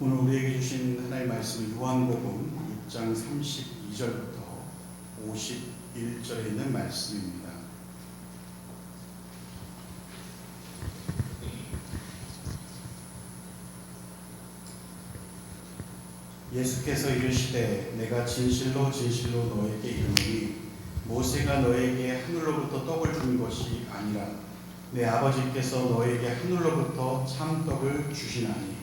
오늘 우리에게 주신 하나님의 말씀은 요한복음 6장 32절부터 51절에 있는 말씀입니다. 예수께서 이르시되 내가 진실로 진실로 너에게 이르노니 모세가 너에게 하늘로부터 떡을 준 것이 아니라 내 아버지께서 너에게 하늘로부터 참떡을 주시나니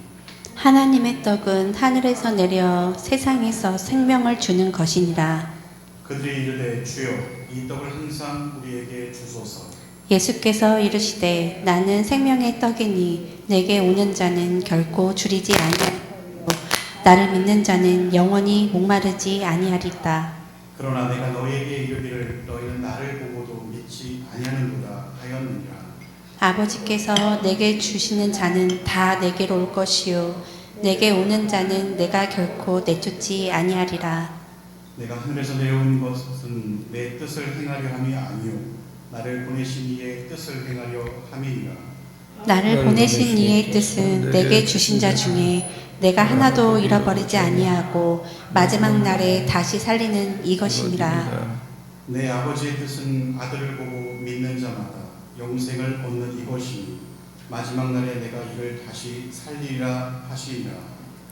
하나님의 떡은 하늘에서 내려 세상에서 생명을 주는 것이니라. 그들이 이르되 주여 이 떡을 항상 우리에게 주소서. 예수께서 이르시되 나는 생명의 떡이니 내게 오는 자는 결코 줄이지 아니하리요 나를 믿는 자는 영원히 목마르지 아니하리다. 그러나 내가 너희에게 이르기를 너희는 나를 보고도 믿지 아니하는도다 하였느니라. 아버지께서 내게 주시는 자는 다 내게로 올 것이요 내게 오는 자는 내가 결코 내쫓지 아니하리라. 내가 하늘에서 내려온 것은 내 뜻을 행하려 함이 아니요 나를 보내신 이의 뜻을 행하려 함이니라. 나를 보내신 이의 뜻은 내게 주신 자 중에 내가 하나도 잃어버리지 아니하고 마지막 날에 다시 살리는 이것이니라. 내 아버지의 뜻은 아들을 보고 믿는 자마다 영생을 얻는 이것이니 마지막 날에 내가 이를 다시 살리리라 하시니라.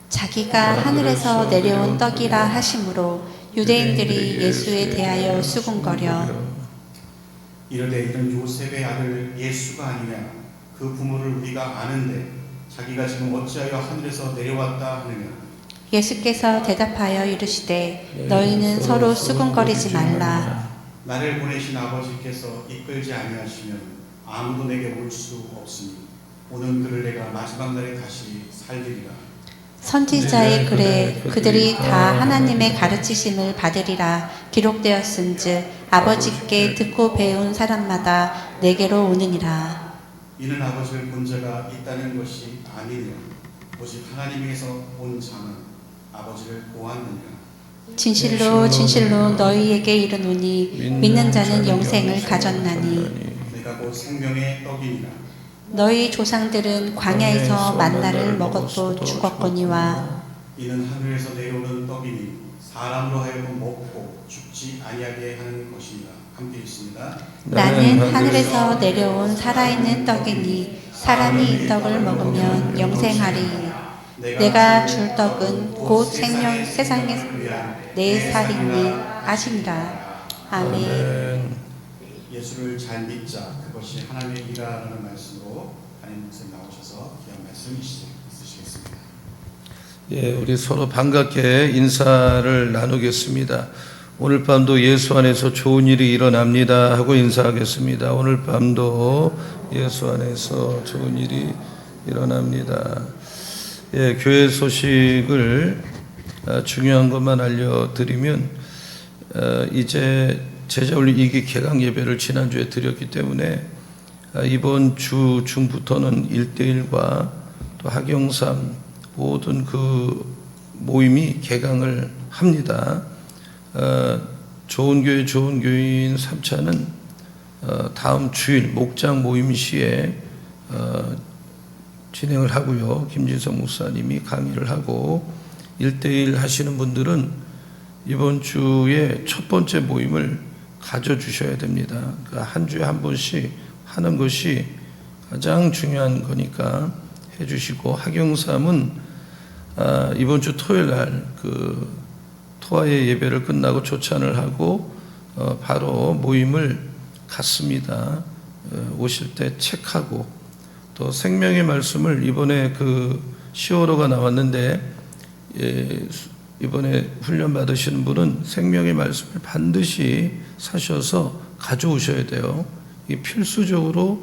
자기가 하늘에서 내려온 떡이라 하심으로 유대인들이 예수에 대하여 수군거려 이르되 이는 요셉의 아들 예수가 아니냐. 그 부모를 우리가 아는데 자기가 지금 어찌하여 하늘에서 내려왔다 하느냐. 예수께서 대답하여 이르시되 너희는 서로 수군거리지 말라. 나를 보내신 아버지께서 이끌지 아니하시면 아무도 내게 올 수 없으니 오는 그를 내가 마지막 날에 다시 살리리라. 선지자의 글에 그들이 다 하나님의 가르치심을 받으리라 기록되었은즉 아버지께 듣고 배운 사람마다 내게로 오느니라. 이는 아버지를 본 자가 있다는 것이 아니니라. 오직 하나님에게서 온 자는 아버지를 보았느니라. 진실로 진실로 너희에게 이르노니 믿는 자는 영생을 가졌나니 내가 곧 생명의 떡이니라. 너희 조상들은 광야에서 만나를 먹었고 죽었거니와 이는 하늘에서 내려오는 떡이니 사람으로 하여금 먹고 죽지 아니하게 하는 것이니라. 함께 있습니다. 나는 하늘에서 내려온 살아있는 떡이니 사람이 이 떡을 먹으면 영생하리. 내가 줄 떡은 곧 생명 세상에서 내 살이니 하시니라. 아멘. 예수를 잘 믿자. 그것이 하나님의 일이라는 말씀으로 담임 목사님 나오셔서 귀한 말씀 있으시겠습니다. 예, 우리 서로 반갑게 인사를 나누겠습니다. 오늘 밤도 예수 안에서 좋은 일이 일어납니다 하고 인사하겠습니다. 오늘 밤도 예수 안에서 좋은 일이 일어납니다. 예, 교회 소식을 중요한 것만 알려드리면 이제 제자훈련 2기 개강 예배를 지난주에 드렸기 때문에 이번 주 중부터는 1대1과 또 학영삼 모든 그 모임이 개강을 합니다. 좋은 교회 좋은 교인 3차는 다음 주일 목장 모임 시에 진행을 하고요. 김진성 목사님이 강의를 하고 1대1 하시는 분들은 이번 주에 첫 번째 모임을 가져주셔야 됩니다. 그러니까 한 주에 한 번씩 하는 것이 가장 중요한 거니까 해주시고 학영삼은 이번 주 토요일 날 그 토화의 예배를 끝나고 조찬을 하고 바로 모임을 갖습니다. 오실 때 책하고 또 생명의 말씀을 이번에 그 10월호가 나왔는데 이번에 훈련 받으시는 분은 생명의 말씀을 반드시 사셔서 가져오셔야 돼요. 이 필수적으로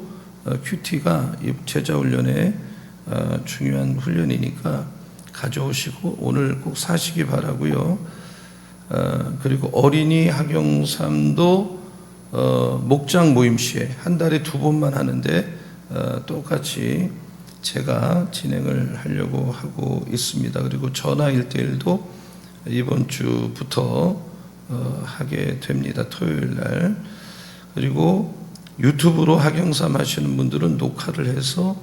큐티가 제자 훈련에 중요한 훈련이니까 가져오시고 오늘 꼭 사시기 바라고요. 그리고 어린이 학영삼도 목장 모임 시에 한 달에 2번만 하는데 똑같이 제가 진행을 하려고 하고 있습니다. 그리고 전화 1대1도 이번 주부터 하게 됩니다. 토요일 날. 그리고 유튜브로 학영삼 하시는 분들은 녹화를 해서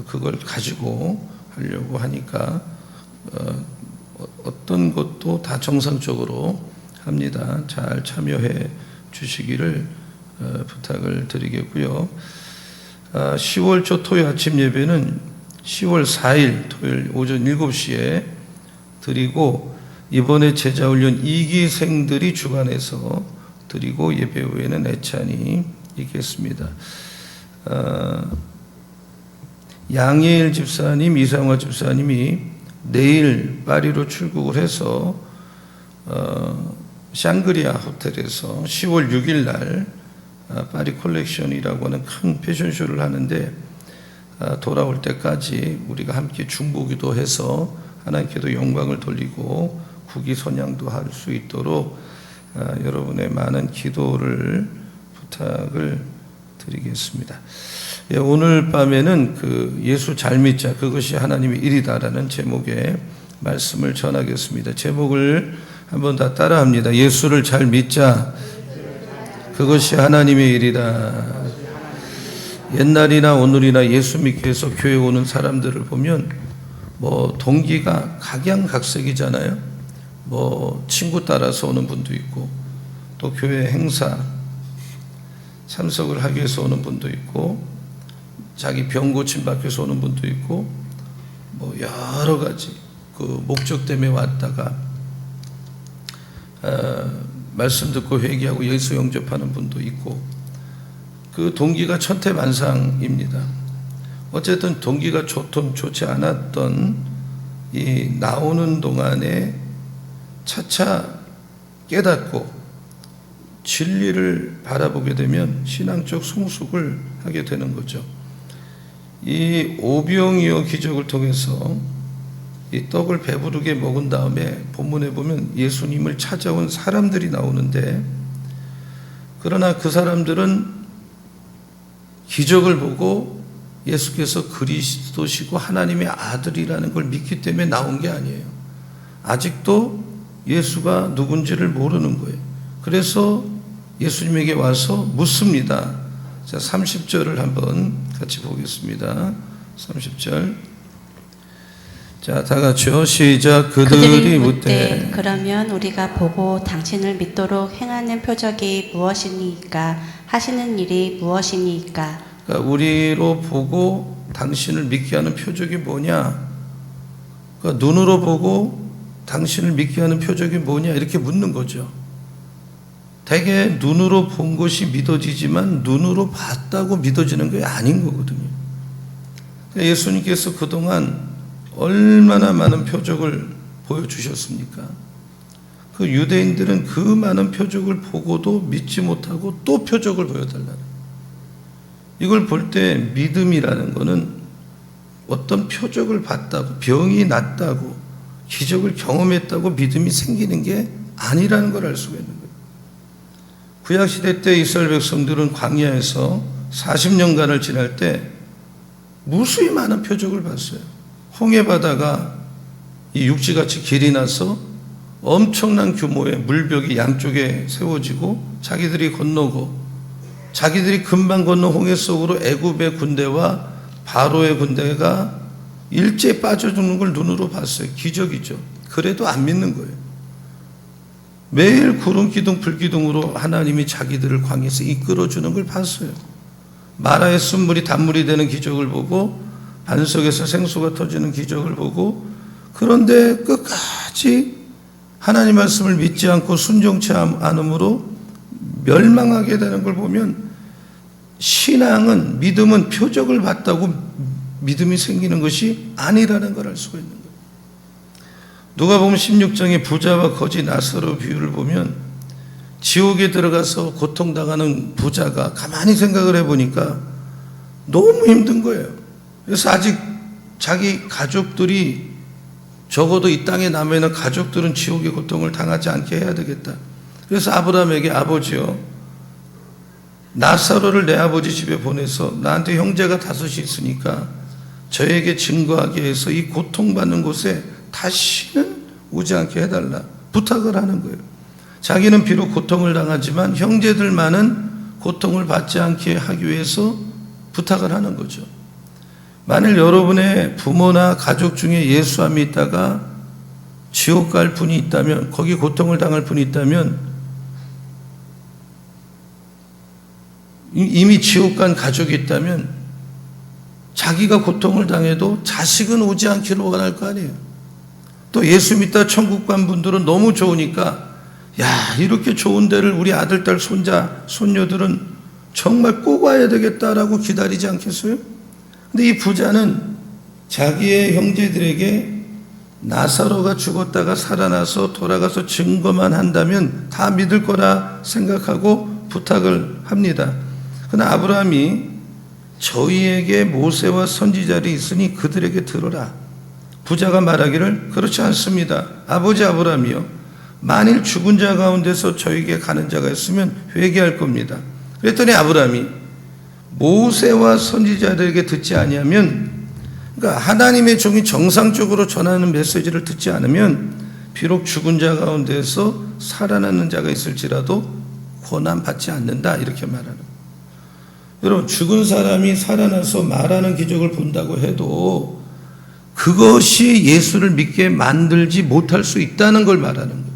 그걸 가지고 하려고 하니까 어떤 것도 다 정상적으로 합니다. 잘 참여해 주시기를 부탁을 드리겠고요. 10월 초 토요일 아침 예배는 10월 4일 토요일 오전 7시에 드리고, 이번에 제자훈련 2기생들이 주관해서 드리고, 예배 후에는 애찬이 있겠습니다. 양예일 집사님, 이상화 집사님이 내일 파리로 출국을 해서 샹그리아 호텔에서 10월 6일 날 파리 컬렉션이라고 하는 큰 패션쇼를 하는데, 돌아올 때까지 우리가 함께 중보기도 해서 하나님께도 영광을 돌리고 국위선양도 할 수 있도록 여러분의 많은 기도를 부탁을 드리겠습니다. 오늘 밤에는 예수 잘 믿자, 그것이 하나님의 일이다라는 제목의 말씀을 전하겠습니다. 제목을 한번 다 따라합니다. 예수를 잘 믿자, 그것이 하나님의 일이다. 옛날이나 오늘이나 예수 믿기 위해서 교회 오는 사람들을 보면 동기가 각양각색이잖아요. 친구 따라서 오는 분도 있고, 또 교회 행사 참석을 하기 위해서 오는 분도 있고, 자기 병 고침 받기 위해서 오는 분도 있고, 여러 가지 목적 때문에 왔다가 말씀 듣고 회개하고 예수 영접하는 분도 있고, 그 동기가 천태만상입니다. 어쨌든 동기가 좋든 좋지 않았던 이 나오는 동안에 차차 깨닫고 진리를 바라보게 되면 신앙적 성숙을 하게 되는 거죠. 이 오병이어 기적을 통해서 이 떡을 배부르게 먹은 다음에 본문에 보면 예수님을 찾아온 사람들이 나오는데, 그러나 그 사람들은 기적을 보고 예수께서 그리스도시고 하나님의 아들이라는 걸 믿기 때문에 나온 게 아니에요. 아직도 예수가 누군지를 모르는 거예요. 그래서 예수님에게 와서 묻습니다. 자, 30절을 한번 같이 보겠습니다. 30절. 자, 다 같이요. 시작. 그들이 묻되 그러면 우리가 보고 당신을 믿도록 행하는 표적이 무엇이니까? 하시는 일이 무엇이니까? 그러니까 우리로 보고 당신을 믿게 하는 표적이 뭐냐? 그러니까 눈으로 보고 당신을 믿게 하는 표적이 뭐냐? 이렇게 묻는 거죠. 대개 눈으로 본 것이 믿어지지만 눈으로 봤다고 믿어지는 게 아닌 거거든요. 예수님께서 그동안 얼마나 많은 표적을 보여주셨습니까? 그 유대인들은 그 많은 표적을 보고도 믿지 못하고 또 표적을 보여달라는, 이걸 볼 때 믿음이라는 거는 어떤 표적을 봤다고, 병이 낫다고, 기적을 경험했다고 믿음이 생기는 게 아니라는 걸 알 수가 있는 거예요. 구약시대 때 이스라엘 백성들은 광야에서 40년간을 지날 때 무수히 많은 표적을 봤어요. 홍해바다가 이 육지같이 길이 나서 엄청난 규모의 물벽이 양쪽에 세워지고, 자기들이 건너고, 자기들이 금방 건너 홍해 속으로 애굽의 군대와 바로의 군대가 일제히 빠져 죽는 걸 눈으로 봤어요. 기적이죠. 그래도 안 믿는 거예요. 매일 구름 기둥 불 기둥으로 하나님이 자기들을 광야에서 이끌어주는 걸 봤어요. 마라의 쓴물이 단물이 되는 기적을 보고, 반석에서 생수가 터지는 기적을 보고, 그런데 끝까지 하나님 말씀을 믿지 않고 순종치 않음으로 멸망하게 되는 걸 보면, 신앙은, 믿음은 표적을 봤다고 믿음이 생기는 것이 아니라는 걸 알 수가 있는 거예요. 누가복음 16장의 부자와 거지 나사로 비유를 보면, 지옥에 들어가서 고통당하는 부자가 가만히 생각을 해보니까 너무 힘든 거예요. 그래서 아직 자기 가족들이, 적어도 이 땅에 남아있는 가족들은 지옥의 고통을 당하지 않게 해야 되겠다. 그래서 아브라함에게, 아버지요, 나사로를 내 아버지 집에 보내서 나한테 형제가 5이 있으니까 저에게 증거하게 해서 이 고통받는 곳에 다시는 오지 않게 해달라 부탁을 하는 거예요. 자기는 비록 고통을 당하지만 형제들만은 고통을 받지 않게 하기 위해서 부탁을 하는 거죠. 만일 여러분의 부모나 가족 중에 예수함이 있다가 지옥 갈 분이 있다면, 거기 고통을 당할 분이 있다면 이미 지옥 간 가족이 있다면 자기가 고통을 당해도 자식은 오지 않기를 원할 거 아니에요. 또 예수 믿다 천국 간 분들은 너무 좋으니까 야, 이렇게 좋은 데를 우리 아들, 딸, 손자, 손녀들은 정말 꼭 와야 되겠다라고 기다리지 않겠어요? 근데 이 부자는 자기의 형제들에게 나사로가 죽었다가 살아나서 돌아가서 증거만 한다면 다 믿을 거라 생각하고 부탁을 합니다. 그러나 아브라함이 저희에게 모세와 선지자들이 있으니 그들에게 들어라. 부자가 말하기를 그렇지 않습니다. 아버지 아브라함이요, 만일 죽은 자 가운데서 저에게 가는 자가 있으면 회개할 겁니다. 그랬더니 아브라함이 모세와 선지자들에게 듣지 아니하면, 그러니까 하나님의 종이 정상적으로 전하는 메시지를 듣지 않으면 비록 죽은 자 가운데서 살아나는 자가 있을지라도 고난받지 않는다, 이렇게 말하는 거예요. 여러분, 죽은 사람이 살아나서 말하는 기적을 본다고 해도 그것이 예수를 믿게 만들지 못할 수 있다는 걸 말하는 거예요.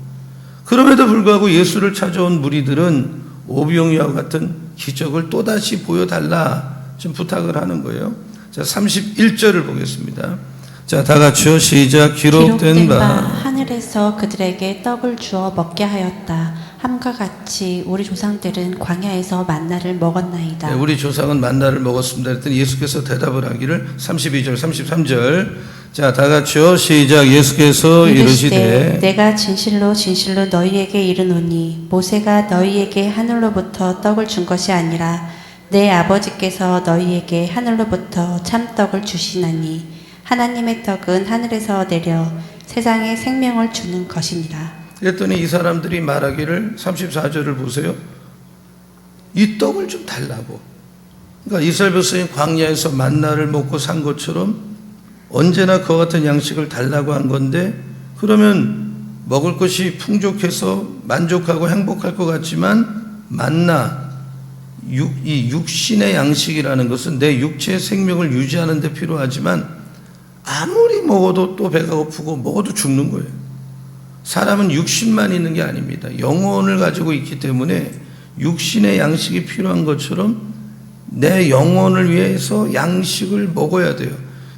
그럼에도 불구하고 예수를 찾아온 무리들은 오병이와 같은 기적을 또다시 보여달라 좀 부탁을 하는 거예요. 자, 31절을 보겠습니다. 자, 다 같이요. 시작. 기록된 바 하늘에서 그들에게 떡을 주어 먹게 하였다 함과 같이 우리 조상들은 광야에서 만나를 먹었나이다. 네, 우리 조상은 만나를 먹었습니다. 그랬더니 예수께서 대답을 하기를 32절, 33절. 자, 다 같이요. 시작. 예수께서 이르시되 내가 진실로 진실로 너희에게 이르노니 모세가 너희에게 하늘로부터 떡을 준 것이 아니라 내 아버지께서 너희에게 하늘로부터 참떡을 주시나니 하나님의 떡은 하늘에서 내려 세상에 생명을 주는 것입니다. 그랬더니 이 사람들이 말하기를 34절을 보세요. 이 떡을 좀 달라고. 그러니까 이스라엘 백성이 광야에서 만나를 먹고 산 것처럼 언제나 그와 같은 양식을 달라고 한 건데, 그러면 먹을 것이 풍족해서 만족하고 행복할 것 같지만 만나, 이 육신의 양식이라는 것은 내 육체의 생명을 유지하는 데 필요하지만 아무리 먹어도 또 배가 고프고 먹어도 죽는 거예요. 사람은 육신만 있는 게 아닙니다. 영혼을 가지고 있기 때문에 육신의 양식이 필요한 것처럼 내 영혼을 위해서 양식을 먹어야 돼요.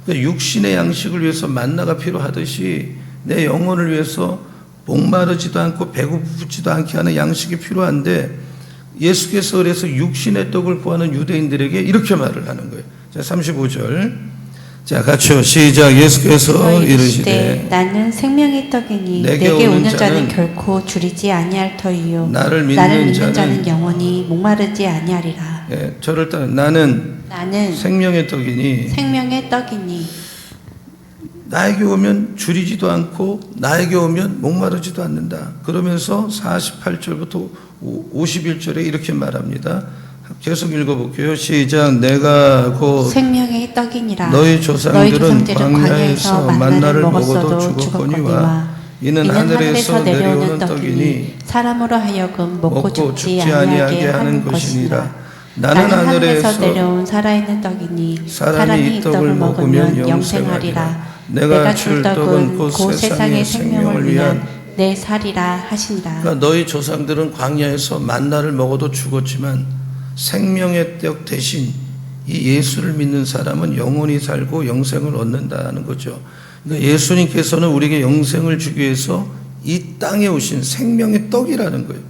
그러니까 육신의 양식을 위해서 만나가 필요하듯이 내 영혼을 위해서 목마르지도 않고 배고프지도 않게 하는 양식이 필요한데, 예수께서 그래서 육신의 떡을 구하는 유대인들에게 이렇게 말을 하는 거예요. 자, 35절. 자, 같이요. 시작. 예수께서 이르시되 나는 생명의 떡이니 내게 오는 자는 결코 줄이지 아니할 터이요 나를 믿는 자는 영원히 목마르지 아니하리라. 예, 저를 따라 나는 생명의 떡이니 나에게 오면 줄이지도 않고 나에게 오면 목마르지도 않는다. 그러면서 48절부터 51절에 이렇게 말합니다. 계속 읽어볼게요. 시작. 내가 곧 생명의 떡이니라. 너희 조상들은 광야에서 만나를 먹어도 죽었거니와 이는 하늘에서 내려오는 떡이니 사람으로 하여금 먹고 죽지 아니하게 하는 것이니라. 나는 하늘에서 내려온 살아있는 떡이니 사람이 이 떡을 먹으면 영생하리라. 내가 줄 떡은 곧 세상의 생명을 위한 내 살이라 하시니라. 그러니까 너희 조상들은 광야에서 만나를 먹어도 죽었지만 생명의 떡 대신 이 예수를 믿는 사람은 영원히 살고 영생을 얻는다는 거죠. 그러니까 예수님께서는 우리에게 영생을 주기 위해서 이 땅에 오신 생명의 떡이라는 거예요.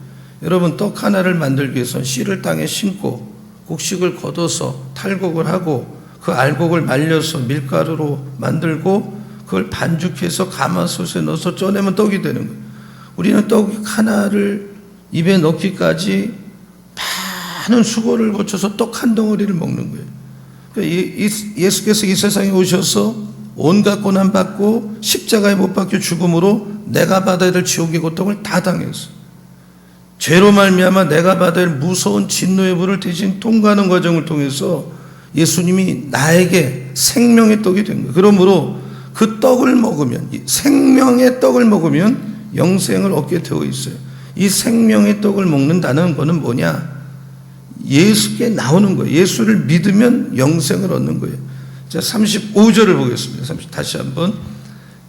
여러분, 떡 하나를 만들기 위해서는 씨를 땅에 심고 곡식을 걷어서 탈곡을 하고 그 알곡을 말려서 밀가루로 만들고 그걸 반죽해서 가마솥에 넣어서 쪄내면 떡이 되는 거예요. 우리는 떡 하나를 입에 넣기까지 많은 수고를 거쳐서 떡 한 덩어리를 먹는 거예요. 그러니까 예수께서 이 세상에 오셔서 온갖 고난 받고 십자가에 못 박혀 죽음으로 내가 받아야 될 지옥의 고통을 다 당했어요. 죄로 말미암아 내가 받아야 할 무서운 진노의 불을 대신 통과하는 과정을 통해서 예수님이 나에게 생명의 떡이 된 거예요. 그러므로 그 떡을 먹으면, 생명의 떡을 먹으면 영생을 얻게 되어 있어요. 이 생명의 떡을 먹는다는 것은 뭐냐? 예수께 나오는 거예요. 예수를 믿으면 영생을 얻는 거예요. 자, 35절을 보겠습니다. 다시 한번.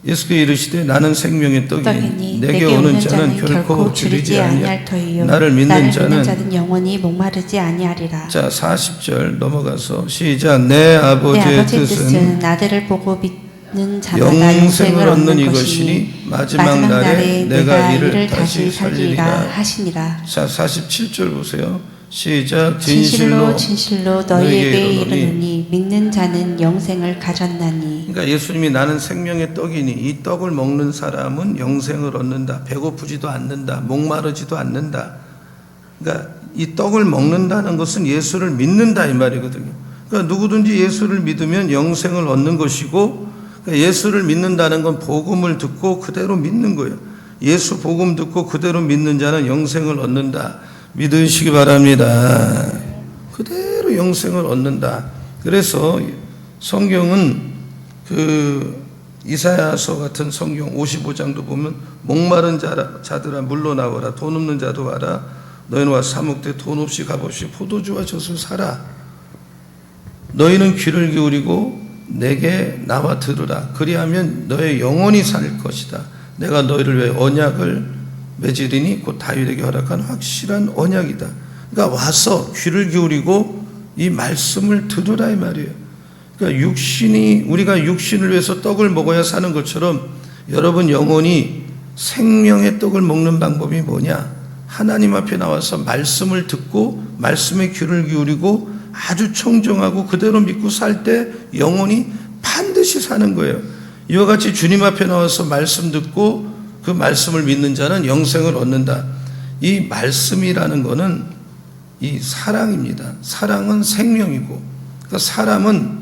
예수께서 이르시되 나는 생명의 떡이니 떡이니 내게 오는 자는 결코 줄이지 아니할 터이요 나를 믿는 자는 영원히 목마르지 아니하리라. 자 40절 넘어가서 시작. 내 내 아버지의 아버지의 뜻은 뜻은 아들을 보고 믿는 자마다 영생을 얻는 것이니 이것이니 마지막 날에 내가 이를 다시 살리리라 하시니라. 자 47절 보세요. 시작. 진실로 진실로 진실로 너희에게 너희에게 이르노니. 이르노니 믿는 자는 영생을 가졌나니. 그러니까 예수님이 나는 생명의 떡이니 이 떡을 먹는 사람은 영생을 얻는다. 배고프지도 않는다. 목마르지도 않는다. 그러니까 이 떡을 먹는다는 것은 예수를 믿는다 이 말이거든요. 그러니까 누구든지 예수를 믿으면 영생을 얻는 것이고, 그러니까 예수를 믿는다는 건 복음을 듣고 그대로 믿는 거예요. 예수 복음 듣고 그대로 믿는 자는 영생을 얻는다. 믿으시기 바랍니다. 그대로 영생을 얻는다. 그래서 성경은 그 이사야서 같은 성경 55장도 보면 목마른 자들아 물러나와라. 돈 없는 자도 와라. 너희는 와 사목되 돈 없이 값없이 포도주와 젖을 사라. 너희는 귀를 기울이고 내게 나와 들으라. 그리하면 너의 영혼이 살 것이다. 내가 너희를 위해 언약을 맺으리니 곧 다윗에게 허락한 확실한 언약이다. 그러니까 와서 귀를 기울이고 이 말씀을 들으라 이 말이에요. 그러니까 우리가 육신을 위해서 떡을 먹어야 사는 것처럼 여러분 영혼이 생명의 떡을 먹는 방법이 뭐냐? 하나님 앞에 나와서 말씀을 듣고 말씀에 귀를 기울이고 아주 청정하고 그대로 믿고 살 때 영혼이 반드시 사는 거예요. 이와 같이 주님 앞에 나와서 말씀 듣고 그 말씀을 믿는 자는 영생을 얻는다. 이 말씀이라는 것은 이 사랑입니다. 사랑은 생명이고, 그러니까 사람은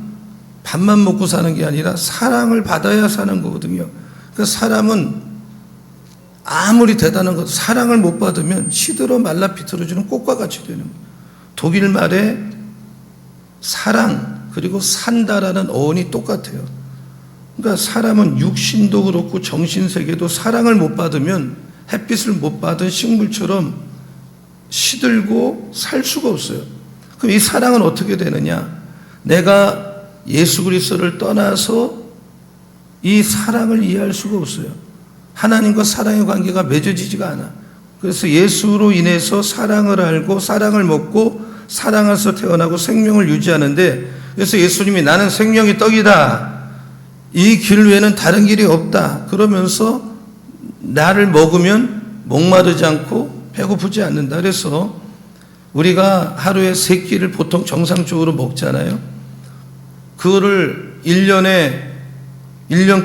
밥만 먹고 사는 게 아니라 사랑을 받아야 사는 거거든요. 그러니까 사람은 아무리 대단한 것, 사랑을 못 받으면 시들어 말라 비틀어지는 꽃과 같이 되는 거예요. 독일 말에 사랑 그리고 산다라는 어원이 똑같아요. 그러니까 사람은 육신도 그렇고 정신세계도 사랑을 못 받으면 햇빛을 못 받은 식물처럼 시들고 살 수가 없어요. 그럼 이 사랑은 어떻게 되느냐? 내가 예수 그리스도를 떠나서 이 사랑을 이해할 수가 없어요. 하나님과 사랑의 관계가 맺어지지가 않아. 그래서 예수로 인해서 사랑을 알고 사랑을 먹고 사랑에서 태어나고 생명을 유지하는데, 그래서 예수님이 나는 생명의 떡이다. 이 길 외에는 다른 길이 없다. 그러면서 나를 먹으면 목마르지 않고 배고프지 않는다. 그래서 우리가 하루에 3끼를 보통 정상적으로 먹잖아요. 그거를 1년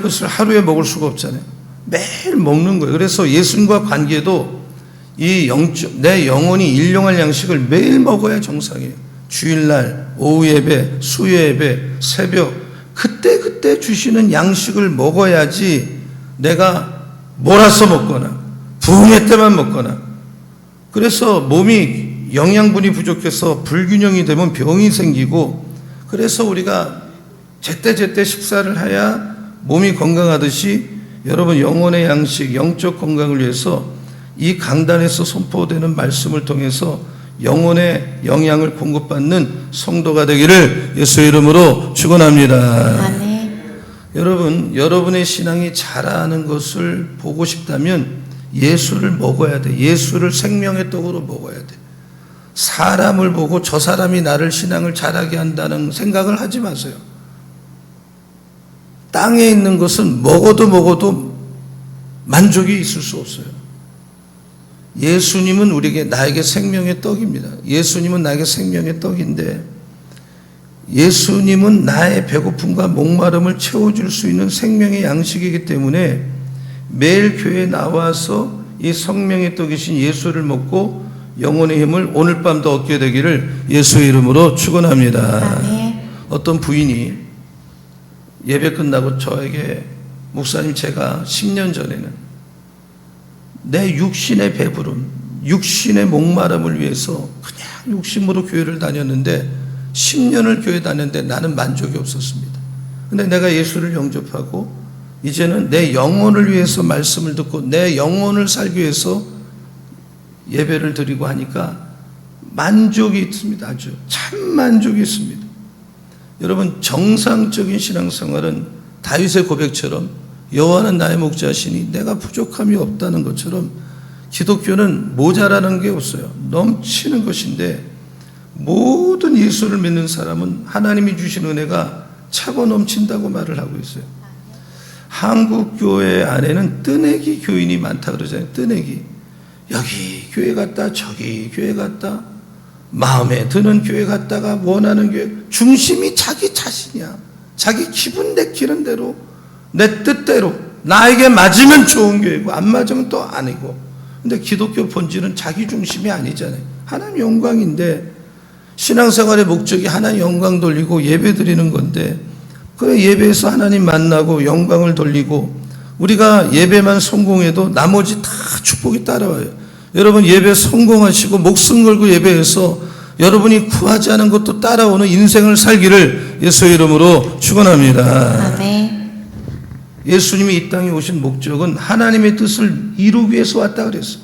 끝을 하루에 먹을 수가 없잖아요. 매일 먹는 거예요. 그래서 예수님과 관계도 내 영혼이 일용할 양식을 매일 먹어야 정상이에요. 주일날, 오후 예배, 수요 예배, 새벽, 그때 주시는 양식을 먹어야지 내가 몰아서 먹거나 부흥회 때만 먹거나, 그래서 몸이 영양분이 부족해서 불균형이 되면 병이 생기고, 그래서 우리가 제때제때 식사를 해야 몸이 건강하듯이 여러분 영혼의 양식, 영적 건강을 위해서 이 강단에서 선포되는 말씀을 통해서 영혼의 영양을 공급받는 성도가 되기를 예수의 이름으로 축원합니다. 아멘. 여러분, 여러분의 신앙이 자라는 것을 보고 싶다면 예수를 먹어야 돼. 예수를 생명의 떡으로 먹어야 돼. 사람을 보고 저 사람이 나를 신앙을 자라게 한다는 생각을 하지 마세요. 땅에 있는 것은 먹어도 만족이 있을 수 없어요. 예수님은 나에게 생명의 떡입니다. 예수님은 나에게 생명의 떡인데, 예수님은 나의 배고픔과 목마름을 채워줄 수 있는 생명의 양식이기 때문에 매일 교회에 나와서 이 성령의 떡이신 예수를 먹고 영혼의 힘을 오늘 밤도 얻게 되기를 예수의 이름으로 축원합니다. 아멘. 어떤 부인이 예배 끝나고 저에게, 목사님, 제가 10년 전에는 내 육신의 배부름, 육신의 목마름을 위해서 그냥 육심으로 교회를 다녔는데 10년을 교회 다녔는데 나는 만족이 없었습니다. 근데 내가 예수를 영접하고 이제는 내 영혼을 위해서 말씀을 듣고 내 영혼을 살기 위해서 예배를 드리고 하니까 만족이 있습니다. 아주 참 만족이 있습니다. 여러분, 정상적인 신앙생활은 다윗의 고백처럼 여호와는 나의 목자시니 내가 부족함이 없다는 것처럼 기독교는 모자라는 게 없어요. 넘치는 것인데 모든 예수를 믿는 사람은 하나님이 주신 은혜가 차고 넘친다고 말을 하고 있어요. 한국 교회 안에는 뜨내기 교인이 많다 그러잖아요. 뜨내기. 여기 교회 갔다 저기 교회 갔다 마음에 드는 교회 갔다가 원하는 교회, 중심이 자기 자신이야. 자기 기분 내키는 대로 내 뜻대로 나에게 맞으면 좋은 교회고 안 맞으면 또 아니고. 근데 기독교 본질은 자기 중심이 아니잖아요. 하나님 영광인데 신앙생활의 목적이 하나님 영광 돌리고 예배 드리는 건데 그 예배에서 하나님 만나고 영광을 돌리고 우리가 예배만 성공해도 나머지 다 축복이 따라와요. 여러분 예배 성공하시고 목숨 걸고 예배해서 여러분이 구하지 않은 것도 따라오는 인생을 살기를 예수의 이름으로 축원합니다. 아멘. 예수님이 이 땅에 오신 목적은 하나님의 뜻을 이루기 위해서 왔다 그랬어.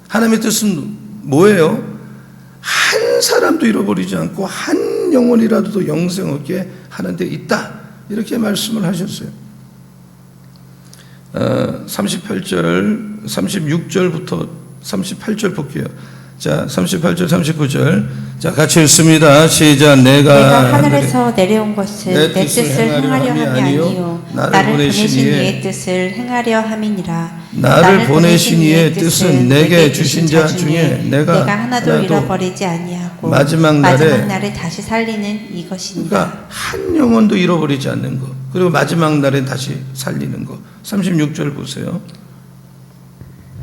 하나님의 뜻은 뭐예요? 한 사람도 잃어버리지 않고 한 영혼이라도 영생 얻게 하는 데 있다. 이렇게 말씀을 하셨어요. 38절, 36절부터 38절 볼게요. 자, 38절, 39절. 자, 같이 읽습니다. 시작. 내가 하늘에서 내려온 것은 내 뜻을 행하려 함이 아니요 나를 보내신 이의 뜻을 행하려 함이니라. 나를 보내신 이의 뜻은 내게 주신 자 중에 내가 하나도 잃어버리지 아니하고 마지막 날에 다시 살리는 이것이니라. 그러니까 한 영혼도 잃어버리지 않는 것, 그리고 마지막 날에 다시 살리는 것. 36절 보세요.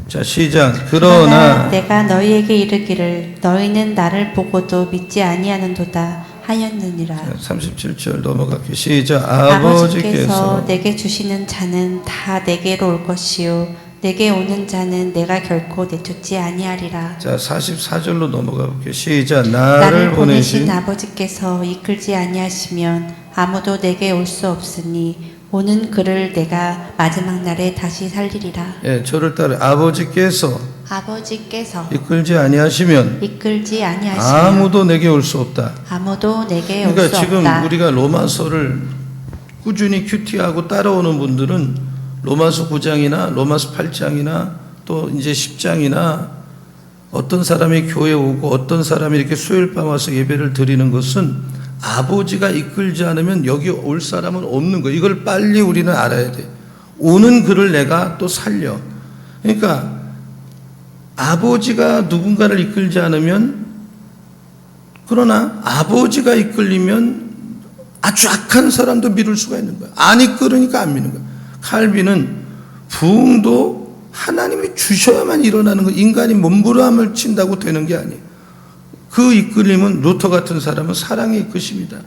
자, 시작. 그러나 내가 너희에게 이르기를 너희는 나를 보고도 믿지 아니하는도다 하였느니라. 37절 넘어갈게요. 시작. 아버지께서 내게 주시는 자는 다 내게로 올 것이요 내게 오는 자는 내가 결코 내쫓지 아니하리라. 자, 44절로 넘어가 볼게요. 시작. 나를 보내신 아버지께서 이끌지 아니하시면 아무도 내게 올 수 없으니 오는 그를 내가 마지막 날에 다시 살리리라. 예, 저를 따라 아버지께서 이끌지 아니하시면 아무도 내게 올 수 없다. 그러니까 지금 우리가 로마서를 꾸준히 큐티하고 따라오는 분들은 로마서 9장이나 로마서 8장이나 또 이제 10장이나 어떤 사람이 교회 오고 어떤 사람이 이렇게 수요일 밤 와서 예배를 드리는 것은 아버지가 이끌지 않으면 여기 올 사람은 없는 거예요. 이걸 빨리 우리는 알아야 돼. 오는 그를 내가 또 살려. 그러니까 아버지가 누군가를 이끌지 않으면, 그러나 아버지가 이끌리면 아주 악한 사람도 믿을 수가 있는 거야. 안 이끌으니까 안 믿는 거야. 칼빈은 부흥도 하나님이 주셔야만 일어나는 거, 인간이 몸부림을 친다고 되는 게 아니에요. 그 이끌림은 루터 같은 사람은 사랑의 이끄심이다.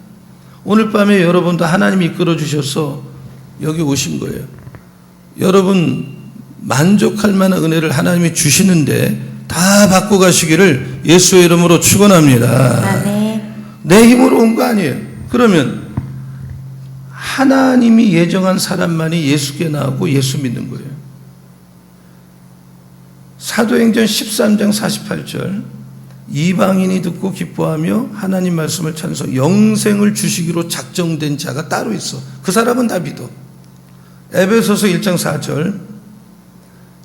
오늘 밤에 여러분도 하나님이 이끌어 주셔서 여기 오신 거예요. 여러분 만족할 만한 은혜를 하나님이 주시는데 다 받고 가시기를 예수의 이름으로 축원합니다. 아멘. 내 힘으로 온 거 아니에요. 그러면 하나님이 예정한 사람만이 예수께 나오고 예수 믿는 거예요. 사도행전 13장 48절 이방인이 듣고 기뻐하며 하나님 말씀을 찬송, 영생을 주시기로 작정된 자가 따로 있어. 그 사람은 다 믿어. 에베소서 1장 4절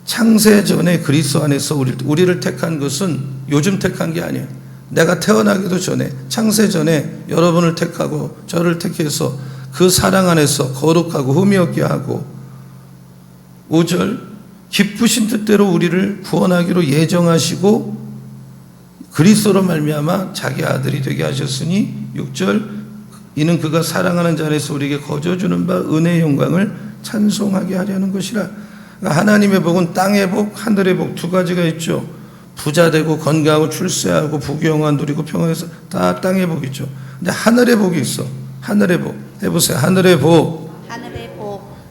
창세 전에 그리스도 안에서 우리를 택한 것은 요즘 택한 게 아니에요. 내가 태어나기도 전에, 창세 전에 여러분을 택하고 저를 택해서 그 사랑 안에서 거룩하고 흠이 없게 하고, 5절 기쁘신 뜻대로 우리를 구원하기로 예정하시고 그리스도로 말미암아 자기 아들이 되게 하셨으니, 6절 이는 그가 사랑하는 자 안에서 우리에게 거저주는 바 은혜의 영광을 찬송하게 하려는 것이라. 그러니까 하나님의 복은 땅의 복, 하늘의 복 두 가지가 있죠. 부자 되고 건강하고 출세하고 부귀영화 누리고 평안해서 다 땅의 복이죠. 근데 하늘의 복이 있어. 하늘의 복 해보세요. 하늘의 복.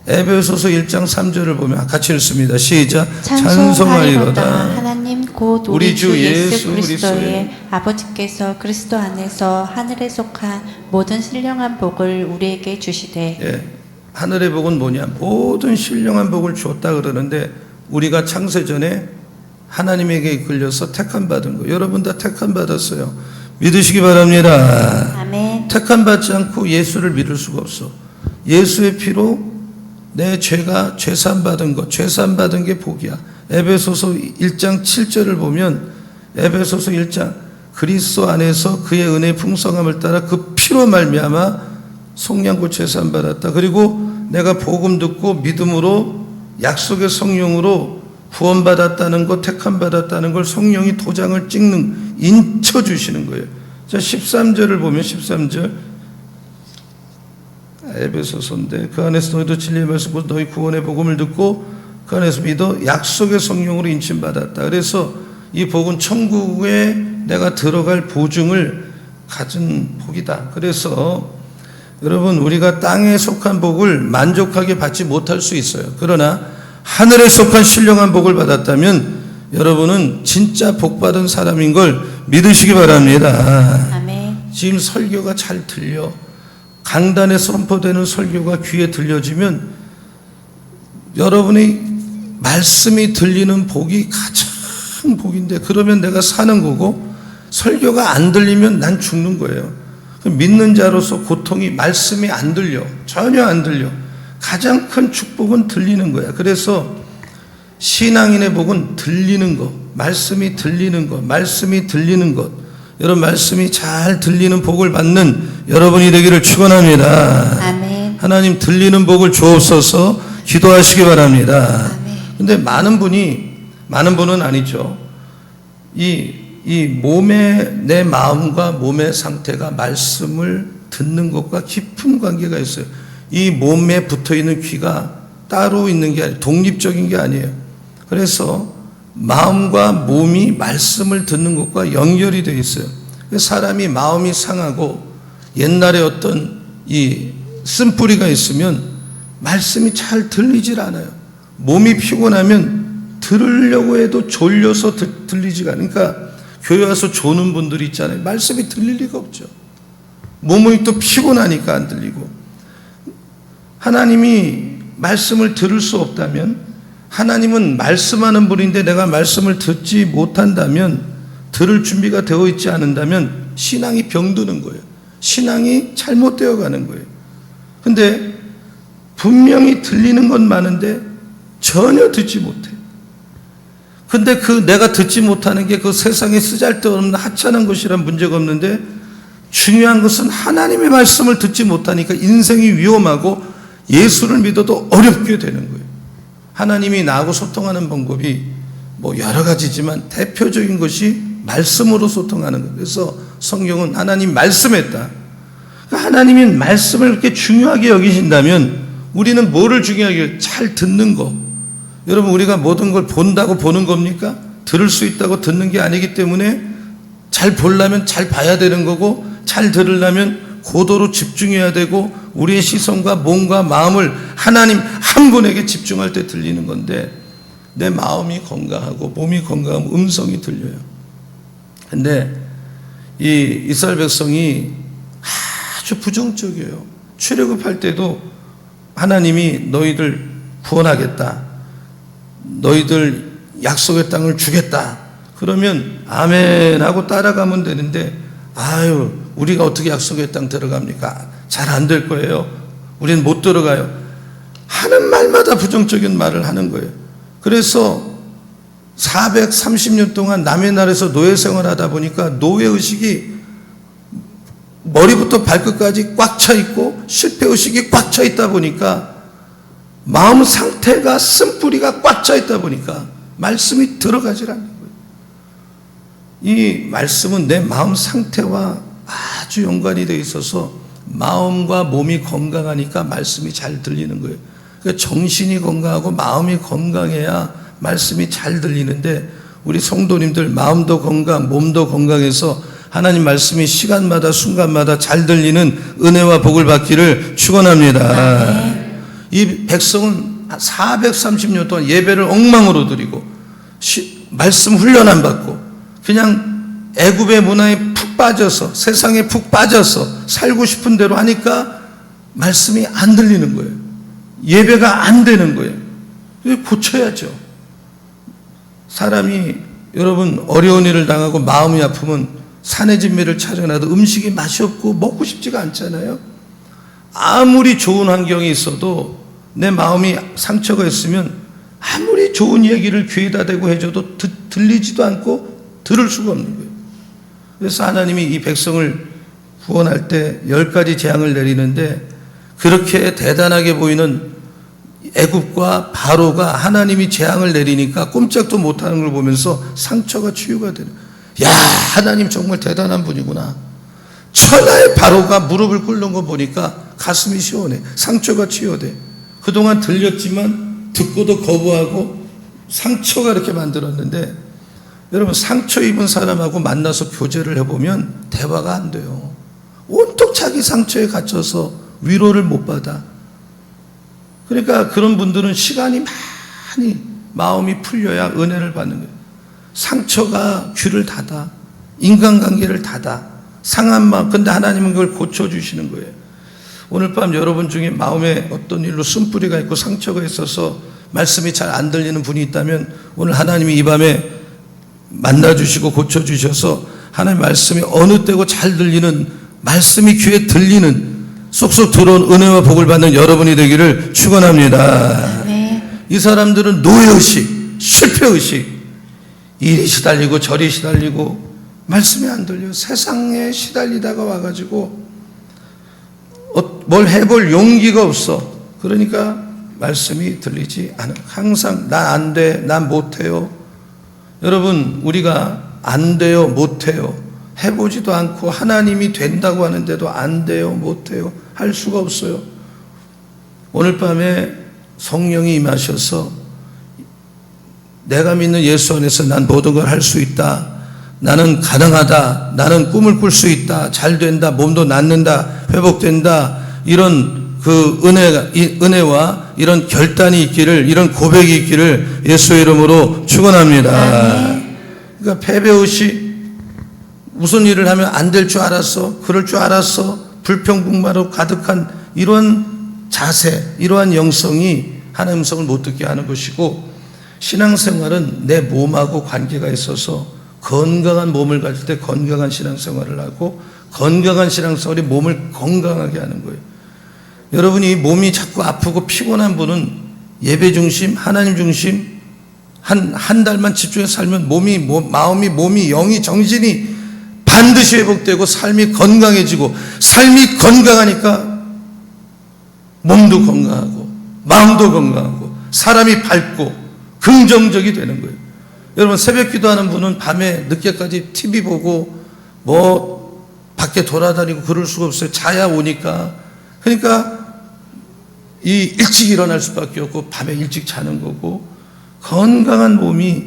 에베소서 1장 3절을 보면 같이 읽습니다. 시작. 찬송하리로다 하나님 곧 우리 주 예수 그리스도의 아버지께서 그리스도 안에서 하늘에 속한 모든 신령한 복을 우리에게 주시되. 예, 하늘의 복은 뭐냐? 모든 신령한 복을 주었다 그러는데, 우리가 창세 전에 하나님에게 이끌려서 택함 받은 거. 여러분 다 택함 받았어요. 믿으시기 바랍니다. 아멘. 택함 받지 않고 예수를 믿을 수가 없어. 예수의 피로 내 죄가 죄산받은 것, 죄산받은 게 복이야. 에베소서 1장 7절을 보면 에베소서 1장 그리스도 안에서 그의 은혜의 풍성함을 따라 그 피로 말미암아 속량고 죄산받았다. 그리고 내가 복음 듣고 믿음으로 약속의 성령으로 구원받았다는 것, 택함받았다는 걸 성령이 도장을 찍는, 인쳐주시는 거예요. 자, 13절을 보면 13절 에베소서인데 그 안에서 너희도 진리의 말씀 곧 너희 구원의 복음을 듣고 그 안에서 믿어 약속의 성령으로 인침받았다. 그래서 이 복은 천국에 내가 들어갈 보증을 가진 복이다. 그래서 여러분, 우리가 땅에 속한 복을 만족하게 받지 못할 수 있어요. 그러나 하늘에 속한 신령한 복을 받았다면 여러분은 진짜 복 받은 사람인 걸 믿으시기 바랍니다. 아멘. 지금 설교가 잘 들려, 강단에 선포되는 설교가 귀에 들려지면 여러분의 말씀이 들리는 복이 가장 복인데, 그러면 내가 사는 거고, 설교가 안 들리면 난 죽는 거예요. 믿는 자로서 고통이, 말씀이 안 들려, 전혀 안 들려. 가장 큰 축복은 들리는 거야. 그래서 신앙인의 복은 들리는 것, 말씀이 들리는 것, 말씀이 들리는 것. 여러분, 말씀이 잘 들리는 복을 받는 여러분이 되기를 축원합니다. 아멘. 하나님 들리는 복을 주옵소서. 기도하시기 바랍니다. 아멘. 근데 많은 분은 아니죠. 이 몸의, 내 마음과 몸의 상태가 말씀을 듣는 것과 깊은 관계가 있어요. 이 몸에 붙어 있는 귀가 따로 있는 게 아니에요. 독립적인 게 아니에요. 그래서 마음과 몸이 말씀을 듣는 것과 연결이 되어 있어요. 사람이 마음이 상하고 옛날에 어떤 이 쓴뿌리가 있으면 말씀이 잘 들리질 않아요. 몸이 피곤하면 들으려고 해도 졸려서 들리지가 않아요. 그러니까 교회 와서 조는 분들이 있잖아요. 말씀이 들릴 리가 없죠. 몸이 또 피곤하니까 안 들리고. 하나님이 말씀을 들을 수 없다면, 하나님은 말씀하는 분인데 내가 말씀을 듣지 못한다면, 들을 준비가 되어 있지 않는다면 신앙이 병드는 거예요. 신앙이 잘못되어 가는 거예요. 근데 분명히 들리는 건 많은데 전혀 듣지 못해. 근데 내가 듣지 못하는 게 그 세상에 쓰잘데없는 하찮은 것이란 문제가 없는데, 중요한 것은 하나님의 말씀을 듣지 못하니까 인생이 위험하고 예수를 믿어도 어렵게 되는 거예요. 하나님이 나하고 소통하는 방법이 뭐 여러 가지지만 대표적인 것이 말씀으로 소통하는 거예요. 그래서 성경은 하나님 말씀했다. 그러니까 하나님이 말씀을 그렇게 중요하게 여기신다면 우리는 뭐를 중요하게, 잘 듣는 거. 여러분, 우리가 모든 걸 본다고 보는 겁니까? 들을 수 있다고 듣는 게 아니기 때문에 잘 보려면 잘 봐야 되는 거고, 잘 들으려면 고도로 집중해야 되고, 우리의 시선과 몸과 마음을 하나님 한 분에게 집중할 때 들리는 건데, 내 마음이 건강하고 몸이 건강하면 음성이 들려요. 근데 이 이스라엘 백성이 아주 부정적이에요. 출애굽할 때도 하나님이 너희들 구원하겠다, 너희들 약속의 땅을 주겠다, 그러면 아멘 하고 따라가면 되는데, 아유, 우리가 어떻게 약속의 땅 들어갑니까? 잘 안 될 거예요. 우리는 못 들어가요. 하는 말마다 부정적인 말을 하는 거예요. 그래서 430년 동안 남의 나라에서 노예 생활하다 보니까 노예의식이 머리부터 발끝까지 꽉 차 있고 실패의식이 꽉 차 있다 보니까, 마음 상태가, 쓴뿌리가 꽉 차 있다 보니까 말씀이 들어가질 않는 거예요. 이 말씀은 내 마음 상태와 아주 연관이 되어 있어서 마음과 몸이 건강하니까 말씀이 잘 들리는 거예요. 그러니까 정신이 건강하고 마음이 건강해야 말씀이 잘 들리는데, 우리 성도님들 마음도 건강, 몸도 건강해서 하나님 말씀이 시간마다 순간마다 잘 들리는 은혜와 복을 받기를 축원합니다. 이 백성은 430년 동안 예배를 엉망으로 드리고 말씀 훈련 안 받고 그냥 애굽의 문화에 푹 빠져서, 세상에 푹 빠져서 살고 싶은 대로 하니까 말씀이 안 들리는 거예요. 예배가 안 되는 거예요. 고쳐야죠. 사람이, 여러분, 어려운 일을 당하고 마음이 아프면 산의 진미를 찾아놔도 음식이 맛이 없고 먹고 싶지가 않잖아요. 아무리 좋은 환경이 있어도 내 마음이 상처가 있으면 아무리 좋은 얘기를 귀에다 대고 해줘도 들리지도 않고 들을 수가 없는 거예요. 그래서 하나님이 이 백성을 구원할 때 10가지 재앙을 내리는데, 그렇게 대단하게 보이는 애굽과 바로가 하나님이 재앙을 내리니까 꼼짝도 못하는 걸 보면서 상처가 치유가 되는, 야, 하나님 정말 대단한 분이구나. 천하의 바로가 무릎을 꿇는 거 보니까 가슴이 시원해. 상처가 치유돼. 그동안 들렸지만 듣고도 거부하고 상처가 이렇게 만들었는데, 여러분, 상처 입은 사람하고 만나서 교제를 해보면 대화가 안 돼요. 온통 자기 상처에 갇혀서 위로를 못 받아. 그러니까 그런 분들은 시간이 많이 마음이 풀려야 은혜를 받는 거예요. 상처가 귀를 닫아. 인간관계를 닫아. 상한 마음. 근데 하나님은 그걸 고쳐주시는 거예요. 오늘 밤 여러분 중에 마음에 어떤 일로 쓴뿌리가 있고 상처가 있어서 말씀이 잘 안 들리는 분이 있다면, 오늘 하나님이 이 밤에 만나주시고 고쳐주셔서 하나님 말씀이 어느 때고 잘 들리는, 말씀이 귀에 들리는, 쏙쏙 들어온 은혜와 복을 받는 여러분이 되기를 축원합니다. 네. 이 사람들은 노예의식, 실패의식, 이리 시달리고 저리 시달리고 말씀이 안 들려요. 세상에 시달리다가 와가지고 뭘 해볼 용기가 없어. 그러니까 말씀이 들리지 않아. 항상 나 안 돼, 난 못해요. 여러분, 우리가 안 돼요, 못해요, 해보지도 않고 하나님이 된다고 하는데도 안 돼요, 못해요, 할 수가 없어요. 오늘 밤에 성령이 임하셔서 내가 믿는 예수 안에서 난 모든 걸 할 수 있다, 나는 가능하다, 나는 꿈을 꿀 수 있다, 잘 된다, 몸도 낫는다, 회복된다, 이런 그 은혜와 이런 결단이 있기를, 이런 고백이 있기를 예수의 이름으로 축원합니다. 그러니까 패배의식, 무슨 일을 하면 안 될 줄 알았어, 그럴 줄 알았어, 불평불만으로 가득한 이러한 자세, 이러한 영성이 하나님의 음성을 못 듣게 하는 것이고, 신앙생활은 내 몸하고 관계가 있어서 건강한 몸을 가질 때 건강한 신앙생활을 하고, 건강한 신앙생활이 몸을 건강하게 하는 거예요. 여러분이 몸이 자꾸 아프고 피곤한 분은 예배 중심, 하나님 중심 한 달만 집중해서 살면 마음이, 몸이, 영이, 정신이 반드시 회복되고 삶이 건강해지고, 삶이 건강하니까 몸도 건강하고 마음도 건강하고 사람이 밝고 긍정적이 되는 거예요. 여러분, 새벽 기도하는 분은 밤에 늦게까지 TV 보고 뭐 밖에 돌아다니고 그럴 수가 없어요. 자야 오니까. 그러니까 일찍 일어날 수밖에 없고 밤에 일찍 자는 거고, 건강한 몸이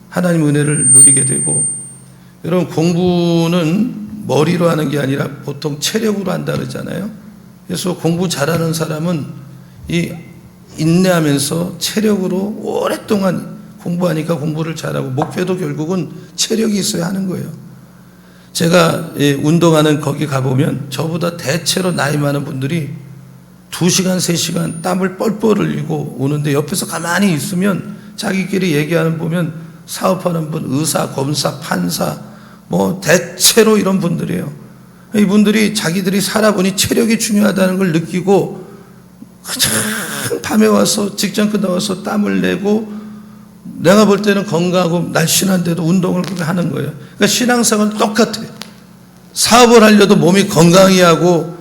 하나님 은혜를 누리게 되고, 여러분, 공부는 머리로 하는 게 아니라 보통 체력으로 한다 그러잖아요. 그래서 공부 잘하는 사람은 인내하면서 체력으로 오랫동안 공부하니까 공부를 잘하고, 목표도 결국은 체력이 있어야 하는 거예요. 제가 운동하는 거기 가보면 저보다 대체로 나이 많은 분들이 2시간, 3시간 땀을 뻘뻘 흘리고 오는데, 옆에서 가만히 있으면 자기끼리 얘기하는 보면 사업하는 분, 의사, 검사, 판사, 뭐 대체로 이런 분들이에요. 이분들이 자기들이 살아보니 체력이 중요하다는 걸 느끼고 그냥 밤에 와서 직장 끝나고 와서 땀을 내고, 내가 볼 때는 건강하고 날씬한데도 운동을 그렇게 하는 거예요. 그러니까 신앙생활은 똑같아요. 사업을 하려도 몸이 건강해야 하고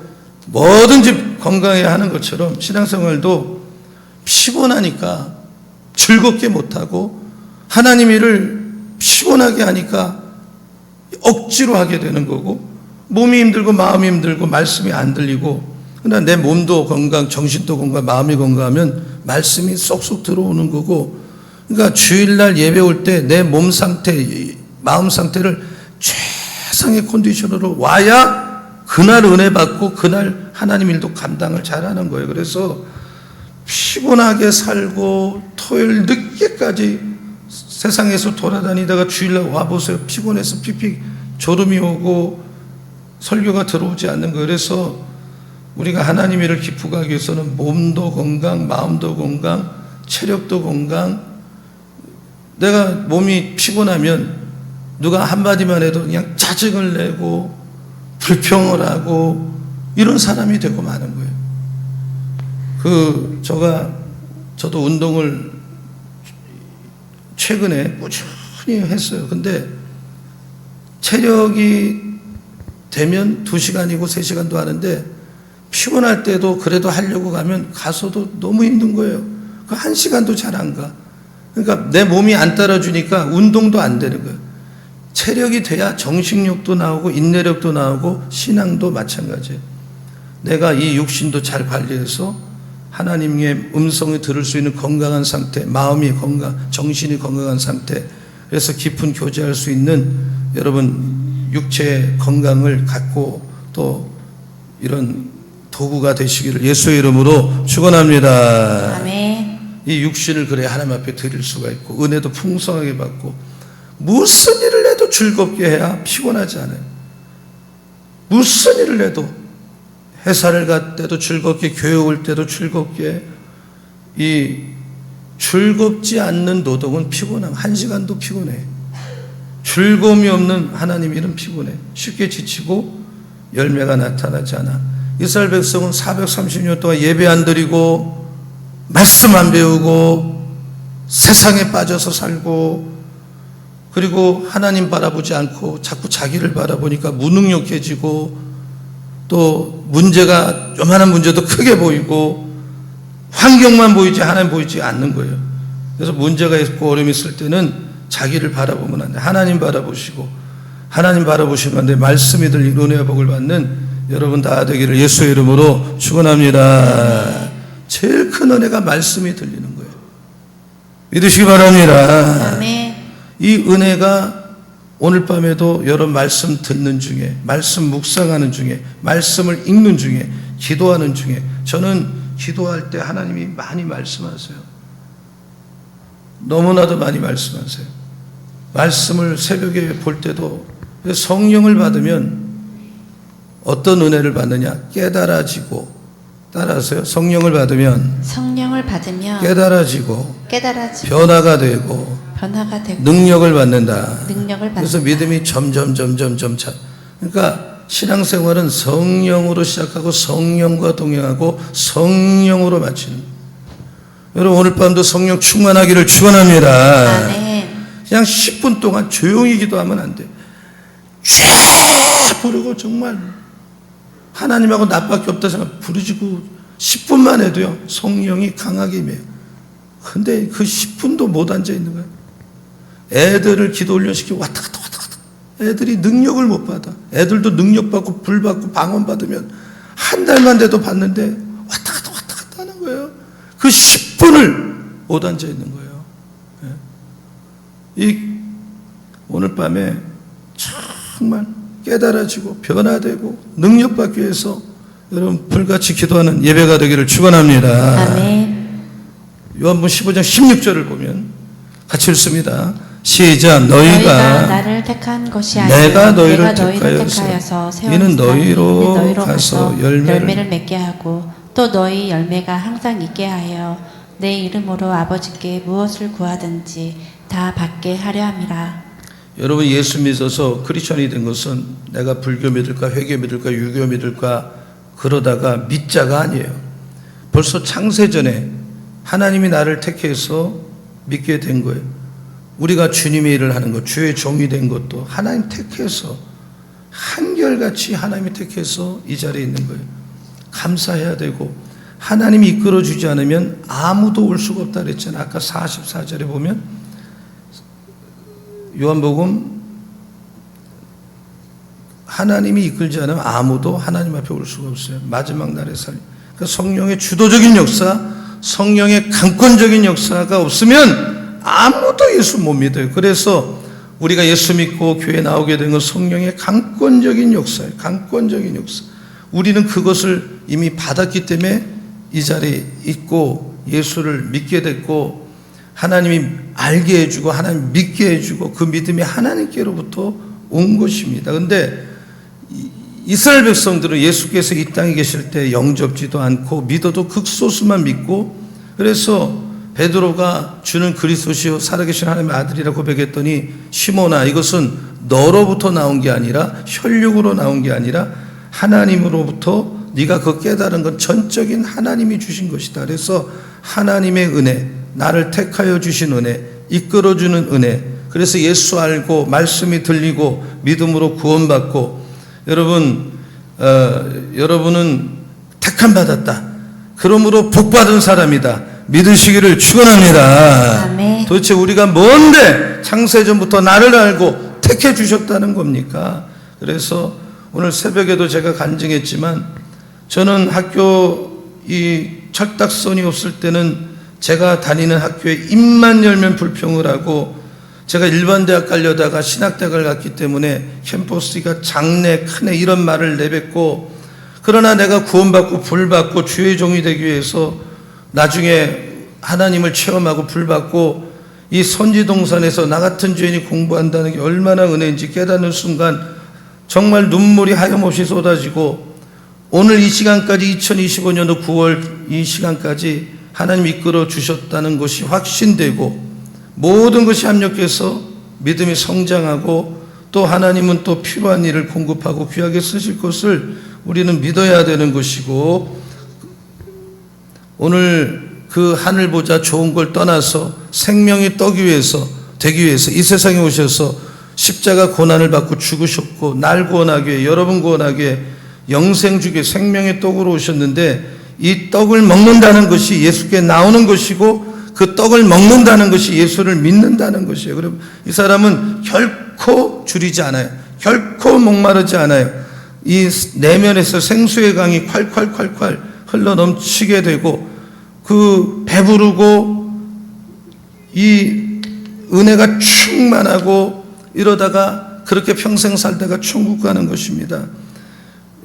뭐든지 건강해야 하는 것처럼, 신앙생활도 피곤하니까 즐겁게 못하고, 하나님 일을 피곤하게 하니까 억지로 하게 되는 거고, 몸이 힘들고 마음이 힘들고 말씀이 안 들리고. 그러나 내 몸도 건강, 정신도 건강, 마음이 건강하면 말씀이 쏙쏙 들어오는 거고. 그러니까 주일날 예배 올 때 내 몸 상태, 마음 상태를 최상의 컨디션으로 와야 그날 은혜 받고 그날 하나님 일도 감당을 잘하는 거예요. 그래서 피곤하게 살고 토요일 늦게까지 세상에서 돌아다니다가 주일날 와보세요. 피곤해서 픽픽 졸음이 오고 설교가 들어오지 않는 거예요. 그래서 우리가 하나님 일을 기쁘게 하기 위해서는 몸도 건강, 마음도 건강, 체력도 건강. 내가 몸이 피곤하면 누가 한마디만 해도 그냥 짜증을 내고 불평을 하고 이런 사람이 되고 마는 거예요. 저도 운동을 최근에 꾸준히 했어요. 근데 체력이 되면 2시간이고 3시간도 하는데 피곤할 때도 그래도 하려고 가면 가서도 너무 힘든 거예요. 그 1시간도 잘 안 가. 그러니까 내 몸이 안 따라주니까 운동도 안 되는 거예요. 체력이 돼야 정신력도 나오고 인내력도 나오고 신앙도 마찬가지예요. 내가 이 육신도 잘 관리해서 하나님의 음성을 들을 수 있는 건강한 상태, 마음이 건강, 정신이 건강한 상태, 그래서 깊은 교제할 수 있는 여러분 육체의 건강을 갖고 또 이런 도구가 되시기를 예수의 이름으로 축원합니다. 아멘. 이 육신을 그래야 하나님 앞에 드릴 수가 있고 은혜도 풍성하게 받고 무슨 일을 해도 즐겁게 해야 피곤하지 않아요. 무슨 일을 해도 회사를 갈 때도 즐겁게, 교회 올 때도 즐겁게. 이 즐겁지 않는 노동은 피곤함. 1시간도 피곤해. 즐거움이 없는 하나님 일은 피곤해. 쉽게 지치고 열매가 나타나지 않아. 이스라엘 백성은 430년 동안 예배 안 드리고 말씀 안 배우고 세상에 빠져서 살고 그리고 하나님 바라보지 않고 자꾸 자기를 바라보니까 무능력해지고 또 문제가 요만한 문제도 크게 보이고 환경만 보이지 하나님 보이지 않는 거예요. 그래서 문제가 있고 어려움이 있을 때는 자기를 바라보면 안 돼. 하나님 바라보시고 하나님 바라보시면 안 돼. 말씀이 들린 은혜와 복을 받는 여러분 다 되기를 예수의 이름으로 축원합니다. 제일 큰 은혜가 말씀이 들리는 거예요. 믿으시기 바랍니다. 아멘. 이 은혜가 오늘 밤에도 여러분 말씀 듣는 중에, 말씀 묵상하는 중에, 말씀을 읽는 중에, 기도하는 중에, 저는 기도할 때 하나님이 많이 말씀하세요. 너무나도 많이 말씀하세요. 말씀을 새벽에 볼 때도 성령을 받으면 어떤 은혜를 받느냐? 깨달아지고, 따라하세요. 성령을 받으면 깨달아지고 변화가 되고 능력을 받는다. 그래서 믿음이 점점 차. 그러니까 신앙생활은 성령으로 시작하고 성령과 동행하고 성령으로 마치는 거예요. 여러분 오늘 밤도 성령 충만하기를 축원합니다. 아멘. 그냥 10분 동안 조용히 기도하면 안 돼. 쫙 부르고 정말 하나님하고 나밖에 없다 생각 부르지고 10분만 해도요 성령이 강하게 임해요. 근데 그 10분도 못 앉아 있는 거예요. 애들을 기도 훈련시키고 왔다 갔다 애들이 능력을 못 받아. 애들도 능력 받고 불 받고 방언 받으면 한 달만 돼도 받는데 왔다 갔다 하는 거예요. 그 10분을 못 앉아 있는 거예요. 이 오늘 밤에 정말 깨달아지고 변화되고 능력받기 위해서 여러분 불같이 기도하는 예배가 되기를 축원합니다. 아멘. 요한복음 15장 16절을 보면 같이 읽습니다. 시작. 너희가 나를 택한 것이 아니라 내가 너희를 택하여서 이는 너희로 가서 열매를 맺게 하고 또 너희 열매가 항상 있게 하여 내 이름으로 아버지께 무엇을 구하든지 다 받게 하려 함이라. 여러분 예수 믿어서 크리스천이 된 것은 내가 불교 믿을까 회교 믿을까 유교 믿을까 그러다가 믿자가 아니에요. 벌써 창세전에 하나님이 나를 택해서 믿게 된 거예요. 우리가 주님의 일을 하는 것, 주의 종이 된 것도 하나님 택해서 한결같이 하나님이 택해서 이 자리에 있는 거예요. 감사해야 되고 하나님이 이끌어주지 않으면 아무도 올 수가 없다 그랬잖아요. 아까 44절에 보면 요한복음 하나님이 이끌지 않으면 아무도 하나님 앞에 올 수가 없어요. 마지막 날의 살. 그러니까 성령의 주도적인 역사, 성령의 강권적인 역사가 없으면 아무도 예수 못 믿어요. 그래서 우리가 예수 믿고 교회 나오게 된 건 성령의 강권적인 역사예요. 강권적인 역사. 우리는 그것을 이미 받았기 때문에 이 자리에 있고 예수를 믿게 됐고 하나님이 알게 해주고 하나님 믿게 해주고 그 믿음이 하나님께로부터 온 것입니다. 그런데 이스라엘 백성들은 예수께서 이 땅에 계실 때 영접지도 않고 믿어도 극소수만 믿고 그래서 베드로가 주는 그리스도시요 살아계신 하나님의 아들이라고 고백했더니 시몬아 이것은 너로부터 나온 게 아니라 혈육으로 나온 게 아니라 하나님으로부터 네가 그 깨달은 건 전적인 하나님이 주신 것이다. 그래서 하나님의 은혜, 나를 택하여 주신 은혜, 이끌어주는 은혜, 그래서 예수 알고 말씀이 들리고 믿음으로 구원받고 여러분은 택함 받았다. 그러므로 복받은 사람이다. 믿으시기를 축원합니다. 아멘. 도대체 우리가 뭔데 창세전부터 나를 알고 택해 주셨다는 겁니까? 그래서 오늘 새벽에도 제가 간증했지만 저는 학교 이 철딱선이 없을 때는 제가 다니는 학교에 입만 열면 불평을 하고 제가 일반 대학 가려다가 신학대학을 갔기 때문에 캠퍼스가 작네 크네 이런 말을 내뱉고 그러나 내가 구원받고 불받고 주의 종이 되기 위해서 나중에 하나님을 체험하고 불받고 이 선지동산에서 나 같은 죄인이 공부한다는 게 얼마나 은혜인지 깨닫는 순간 정말 눈물이 하염없이 쏟아지고 오늘 이 시간까지 2025년도 9월 이 시간까지 하나님 이끌어 주셨다는 것이 확신되고 모든 것이 합력해서 믿음이 성장하고 또 하나님은 또 필요한 일을 공급하고 귀하게 쓰실 것을 우리는 믿어야 되는 것이고 오늘 그 하늘 보자 좋은 걸 떠나서 생명이 되기 위해서 이 세상에 오셔서 십자가 고난을 받고 죽으셨고 날 구원하기 위해 여러분 구원하기 위해 영생 주기 생명의 떡으로 오셨는데 이 떡을 먹는다는 것이 예수께 나오는 것이고 그 떡을 먹는다는 것이 예수를 믿는다는 것이에요. 그럼 이 사람은 결코 줄이지 않아요. 결코 목마르지 않아요. 이 내면에서 생수의 강이 콸콸콸콸 흘러 넘치게 되고 그 배부르고 이 은혜가 충만하고 이러다가 그렇게 평생 살다가 천국 가는 것입니다.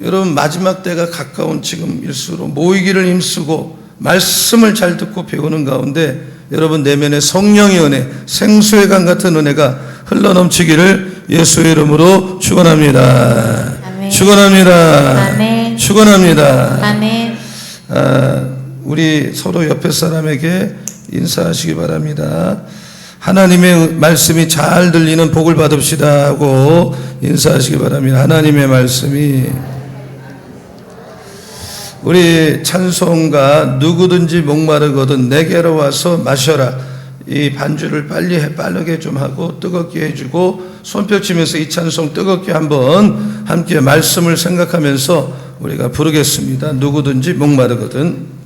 여러분 마지막 때가 가까운 지금일수록 모이기를 힘쓰고 말씀을 잘 듣고 배우는 가운데 여러분 내면의 성령의 은혜, 생수의 강 같은 은혜가 흘러넘치기를 예수의 이름으로 축원합니다. 아멘. 축원합니다. 아멘. 축원합니다. 아멘. 우리 서로 옆에 사람에게 인사하시기 바랍니다. 하나님의 말씀이 잘 들리는 복을 받읍시다 하고 인사하시기 바랍니다. 하나님의 말씀이 우리 찬송가 누구든지 목마르거든 내게로 와서 마셔라 이 반주를 빠르게 좀 하고 뜨겁게 해주고 손뼉 치면서 이 찬송 뜨겁게 한번 함께 말씀을 생각하면서 우리가 부르겠습니다. 누구든지 목마르거든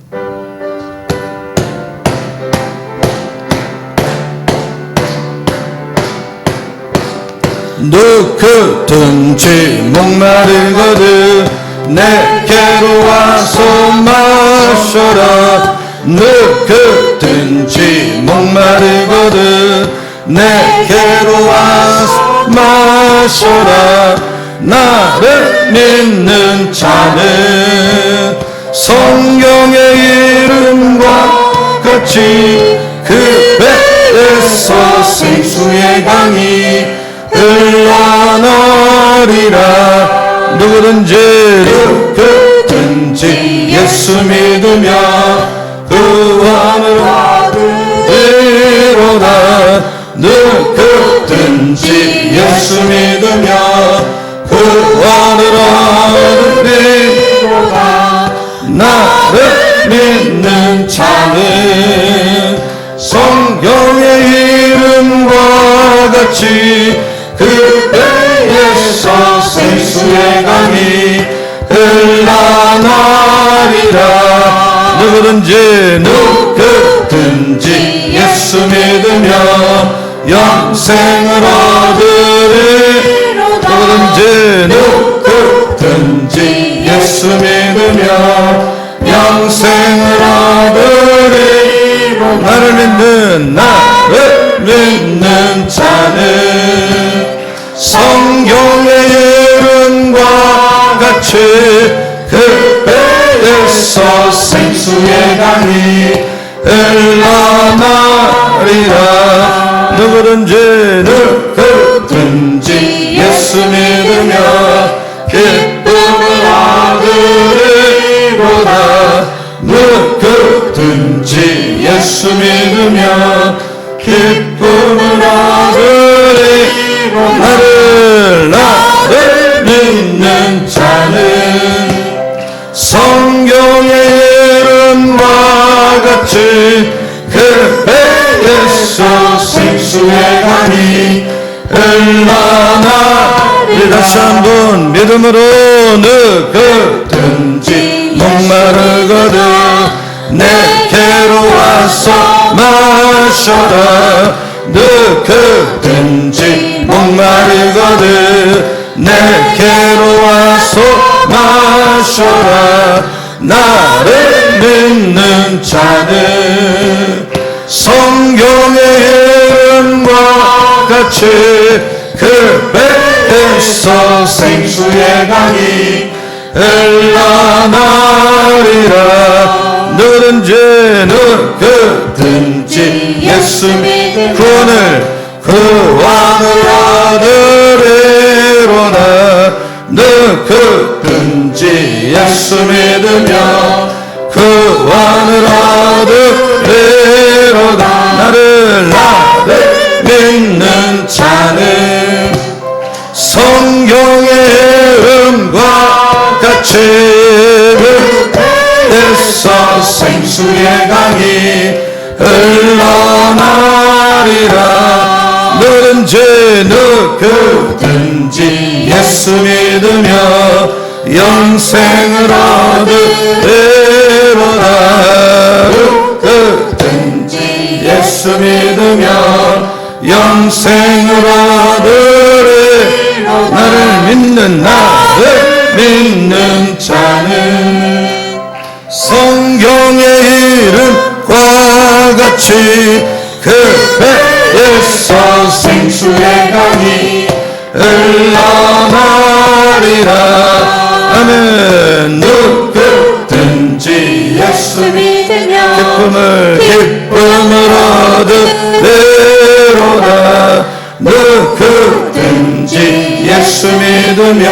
누구든지 목마르거든 내게로 와서 마셔라 누구든지 목마르거든 내게로 와서 마셔라 나를 믿는 자는 성경의 이름과 같이 그 배에서 생수의 강이 흘러나리라 누구든지 예수 믿으며 구원을 얻으리로다 누구든지 예수 믿으며 구원을 얻으리로다 나를 믿는 자는 성경의 이름과 같이 그 배에서 생수의 강이 흘러나리라 누구든지 예수 믿으며 영생을 얻으리로다 누구든지 예수 믿으며 영생을 얻으리로다 나를 믿는 자는 성경의 이름과 같이 그 배에서 생수의 강이 흘러나리라 누구든지 예수 믿으며 기쁨을 얻으리로다 누구든지 예수 믿으며 기쁨을 얻으리로다 나를 믿는 자는 성경의 이름과 같이 그 배에서 생수의 강이 흘러나리. 다시 한번 믿음으로 누구든지 목마르거든 내게로 와서 마셔라. 누구든지 목마르거든 내게로 와서 마셔라. 나를 믿는 자는 성경의 이름과 같이 그 배에서 생수의 강이 흘러나리라. 누구든지 예수 믿으면 구원을 얻으리로다. 누구든지 예수 믿으면 구원을 얻으리로다. 나를 믿는 자는 성경의 이름과 같이 배에서 생수의 강이 흘러나리라. 누구든지 예수 믿으며 영생을 얻으리로다. 누구든지 예수 믿으며 영생을 얻으리로다. 나를 믿는 자는 성경의 이름과 같이 그 배에서 생수의 강이 흘러나리라. 아멘. 누구든지 예수 믿으며 기쁨을 얻으리로다. 누구든지 예수 믿으며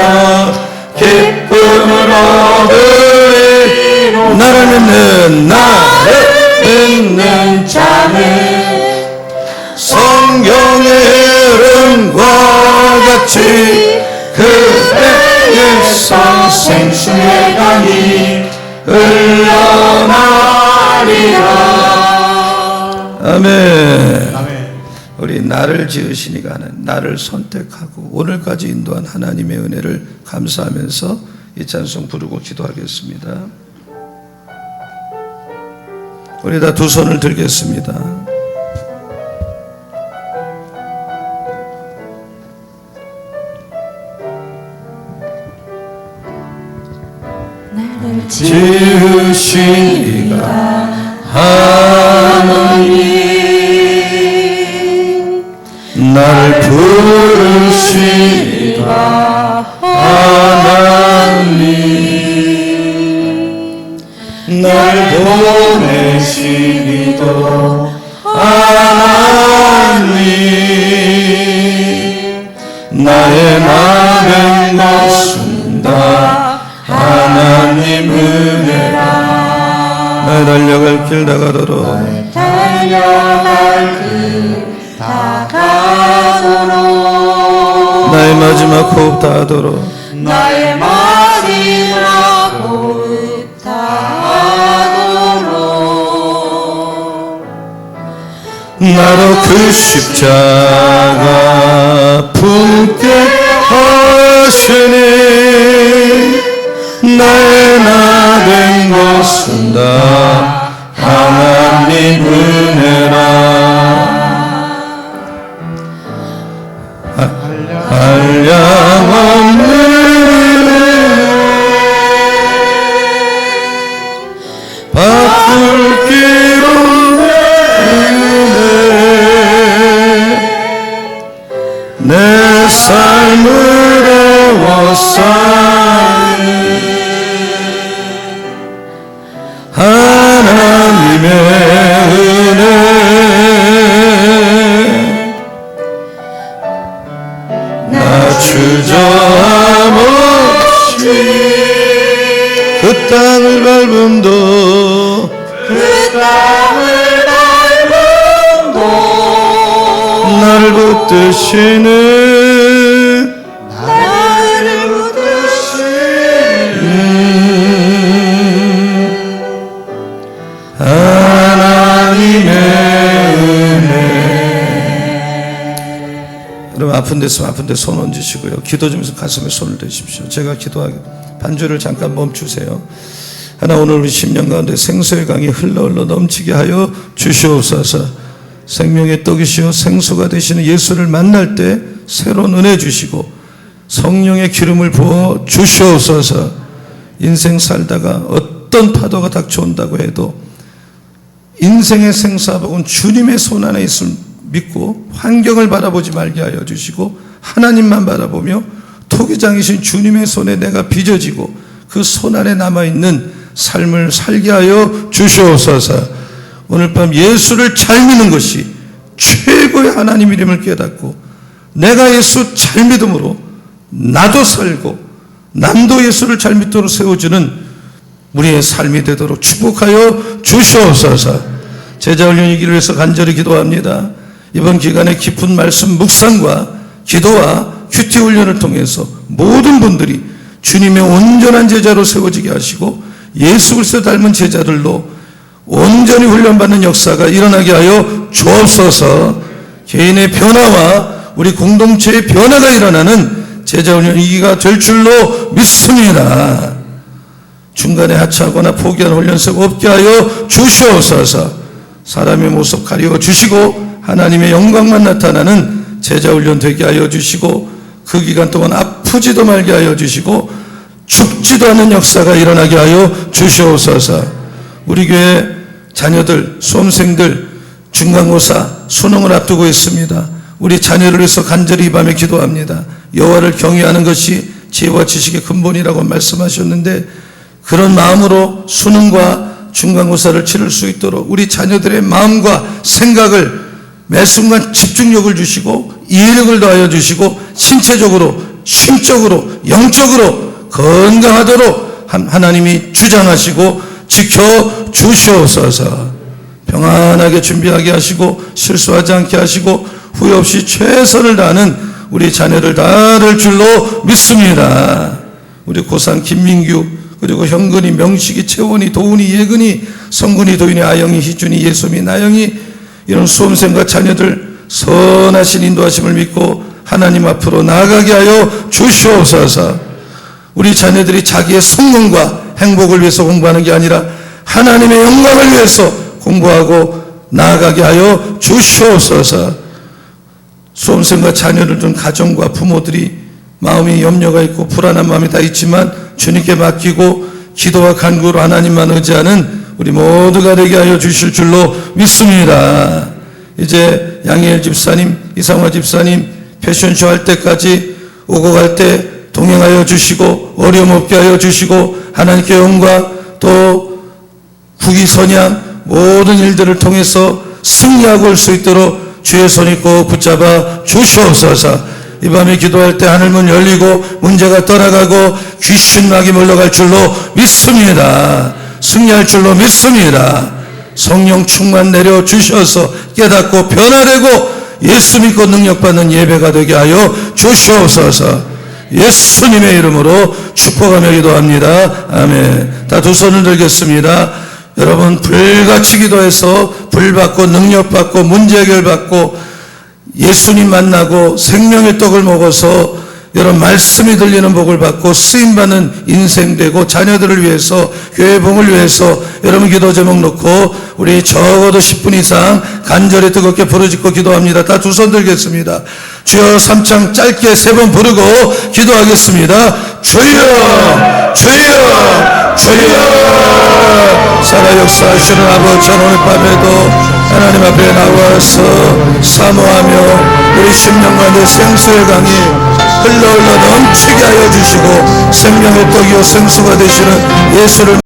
기쁨을 얻으리로다. 나를 믿는 자는 성경의 이름과 같이 그 배에서 생수의 강이 흘러나리라. 아멘. 아멘. 우리 나를 지으시니가 하는 나를 선택하고 오늘까지 인도한 하나님의 은혜를 감사하면서 이 찬송 부르고 기도하겠습니다. 우리 다 두 손을 들겠습니다. 나를 지으시니가 하나님 날 부르시니가 하나님 날 보내시니도 하나님 나의 남은 것은 다 하나님 은혜라. 나 달려갈 길 다가도록 나의 마지막 호흡 다하도록 나의 마지막 호흡 다하도록 나로 그 십자가 품게 하시니 나의 나 된 것은 다 하나님 은혜라. 한량없는 바쁠 길 없는 내 삶을 애워싸는 하나님의 은혜 나 주저함 없이 그 땅을 밟음도 나를 붙드시는 아픈 데 있으면 아픈 데 손 얹으시고요. 기도 중에서 가슴에 손을 대십시오. 제가 기도하게 반주를 잠깐 멈추세요. 하나, 오늘 우리 심령 가운데 생수의 강이 흘러 넘치게 하여 주시옵소서. 생명의 떡이시여 생수가 되시는 예수를 만날 때 새로운 은혜 주시고 성령의 기름을 부어 주시옵소서. 인생 살다가 어떤 파도가 닥쳐온다고 해도 인생의 생사복은 주님의 손 안에 있음을 믿고 환경을 바라보지 말게 하여 주시고 하나님만 바라보며 토기장이신 주님의 손에 내가 빚어지고 그 손 안에 남아있는 삶을 살게 하여 주시옵소서. 오늘 밤 예수를 잘 믿는 것이 최고의 하나님 이름을 깨닫고 내가 예수 잘 믿음으로 나도 살고 남도 예수를 잘 믿도록 세워주는 우리의 삶이 되도록 축복하여 주시옵소서. 제자훈련이기를 위해서 간절히 기도합니다. 이번 기간에 깊은 말씀 묵상과 기도와 큐티 훈련을 통해서 모든 분들이 주님의 온전한 제자로 세워지게 하시고 예수 그리스도 닮은 제자들로 온전히 훈련받는 역사가 일어나게 하여 주옵소서. 개인의 변화와 우리 공동체의 변화가 일어나는 제자훈련 이기가 될 줄로 믿습니다. 중간에 하차하거나 포기하는 훈련석 없게 하여 주시옵소서. 사람의 모습 가리워 주시고 하나님의 영광만 나타나는 제자훈련 되게 하여 주시고 그 기간 동안 아프지도 말게 하여 주시고 죽지도 않는 역사가 일어나게 하여 주시옵소서. 우리 교회 자녀들, 수험생들 중간고사 수능을 앞두고 있습니다. 우리 자녀를 위해서 간절히 이 밤에 기도합니다. 여호와를 경외하는 것이 지혜와 지식의 근본이라고 말씀하셨는데 그런 마음으로 수능과 중간고사를 치를 수 있도록 우리 자녀들의 마음과 생각을 매 순간 집중력을 주시고 이해력을 더하여 주시고 신체적으로, 심적으로, 영적으로 건강하도록 하나님이 주장하시고 지켜주시옵소서. 평안하게 준비하게 하시고 실수하지 않게 하시고 후회 없이 최선을 다하는 우리 자녀를 다할 줄로 믿습니다. 우리 고3 김민규 그리고 형근이, 명식이, 채원이, 도훈이, 예근이, 성근이, 도윤이, 아영이, 희준이, 예솜이, 나영이 이런 수험생과 자녀들 선하신 인도하심을 믿고 하나님 앞으로 나아가게 하여 주시옵소서. 우리 자녀들이 자기의 성공과 행복을 위해서 공부하는 게 아니라 하나님의 영광을 위해서 공부하고 나아가게 하여 주시옵소서. 수험생과 자녀를 둔 가정과 부모들이 마음이 염려가 있고 불안한 마음이 다 있지만 주님께 맡기고 기도와 간구로 하나님만 의지하는 우리 모두가 되게 하여 주실 줄로 믿습니다. 이제 양희엘 집사님, 이상화 집사님 패션쇼 할 때까지 오고 갈 때 동행하여 주시고 어려움 없게 하여 주시고 하나님께 영광 또 국위 선양 모든 일들을 통해서 승리하고 올 수 있도록 주의 손이 꼭 붙잡아 주시옵소서. 이 밤에 기도할 때 하늘문 열리고 문제가 떠나가고 귀신 막이 물러갈 줄로 믿습니다. 승리할 줄로 믿습니다. 성령 충만 내려 주셔서 깨닫고 변화되고 예수 믿고 능력받는 예배가 되게 하여 주시옵소서. 예수님의 이름으로 축복하며 기도합니다. 아멘. 다 두 손을 들겠습니다. 여러분 불같이 기도해서 불받고 능력받고 문제 해결받고 예수님 만나고 생명의 떡을 먹어서 여러분 말씀이 들리는 복을 받고 쓰임받는 인생 되고 자녀들을 위해서 교회 봉을 위해서 여러분 기도 제목 놓고 우리 적어도 10분 이상 간절히 뜨겁게 부르짖고 기도합니다. 다 두 손 들겠습니다. 주여 삼창 짧게 3번 부르고 기도하겠습니다. 주여 주여 주여 살아 역사하시는 아버지 오늘 밤에도 하나님 앞에 나와서 사모하며 우리 심령과 내 생수의 강이 흘러 넘치게 하여 주시고 생명의 떡이요 생수가 되시는 예수를